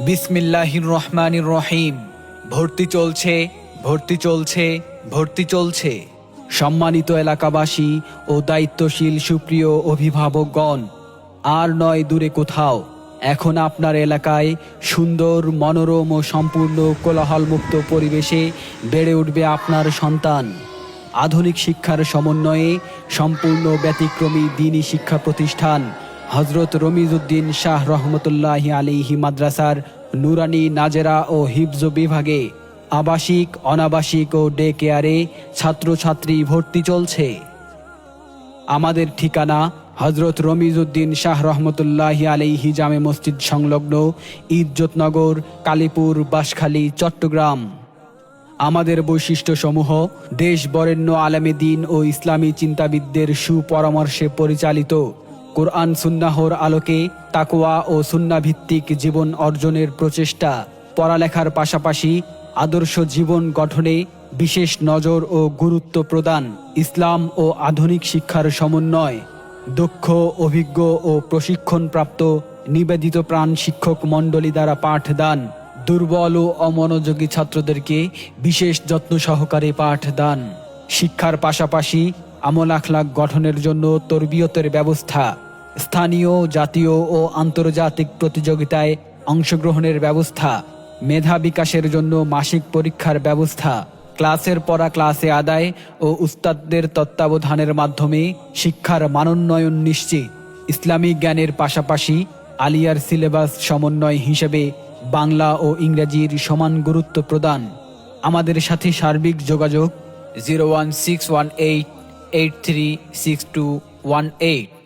বিসমিল্লাহির রহমানির রহিম। ভর্তি চলছে, ভর্তি চলছে, ভর্তি চলছে। সম্মানিত এলাকাবাসী ও দায়িত্বশীল সুপ্রিয় অভিভাবকগণ, আর নয় দূরে কোথাও, এখন আপনার এলাকায় সুন্দর, মনোরম ও সম্পূর্ণ কোলাহলমুক্ত পরিবেশে বেড়ে উঠবে আপনার সন্তান। আধুনিক শিক্ষার সমন্বয়ে সম্পূর্ণ ব্যতিক্রমী দ্বীনি শিক্ষা প্রতিষ্ঠান হযরত রমিজউদ্দিন শাহ রহমতুল্লাহি আলাইহি মাদ্রাসার নুরানি, নাজেরা ও হিফজ বিভাগে আবাসিক, অনাবাসিক ও ডে কেয়ারে ছাত্রছাত্রী ভর্তি চলছে। আমাদের ঠিকানা হযরত রমিজউদ্দিন শাহ রহমতুল্লাহি আলাইহি জামে মসজিদ সংলগ্ন ইজ্জতনগর, কালীপুর, বাঁশখালী, চট্টগ্রাম। আমাদের বৈশিষ্ট্যসমূহ: দেশ বরেণ্য আলেমে দ্বীন ও ইসলামী চিন্তাবিদদের সুপরামর্শে পরিচালিত, কোরআন সুন্নাহর আলোকে তাকওয়া ও সুন্নাহ ভিত্তিক জীবন অর্জনের প্রচেষ্টা, পড়ালেখার পাশাপাশি আদর্শ জীবন গঠনে বিশেষ নজর ও গুরুত্ব প্রদান, ইসলাম ও আধুনিক শিক্ষার সমন্বয়, দক্ষ, অভিজ্ঞ ও প্রশিক্ষণপ্রাপ্ত নিবেদিত প্রাণ শিক্ষক মণ্ডলী দ্বারা পাঠদান, দুর্বল ও অমনোযোগী ছাত্রদেরকে বিশেষ যত্ন সহকারে পাঠদান, শিক্ষার পাশাপাশি আমল আখলাক গঠনের জন্য তরবিয়তের ব্যবস্থা, স্থানীয়, জাতীয় ও আন্তর্জাতিক প্রতিযোগিতায় অংশগ্রহণের ব্যবস্থা, মেধা বিকাশের জন্য মাসিক পরীক্ষার ব্যবস্থা, ক্লাসের পড়া ক্লাসে আদায় ও উস্তাদদের তত্ত্বাবধানের মাধ্যমে শিক্ষার মানোন্নয়ন নিশ্চিত, ইসলামিক জ্ঞানের পাশাপাশি আলিয়ার সিলেবাস সমন্বয় হিসেবে বাংলা ও ইংরেজির সমান গুরুত্ব প্রদান। আমাদের সাথে সার্বিক যোগাযোগ 01618836218।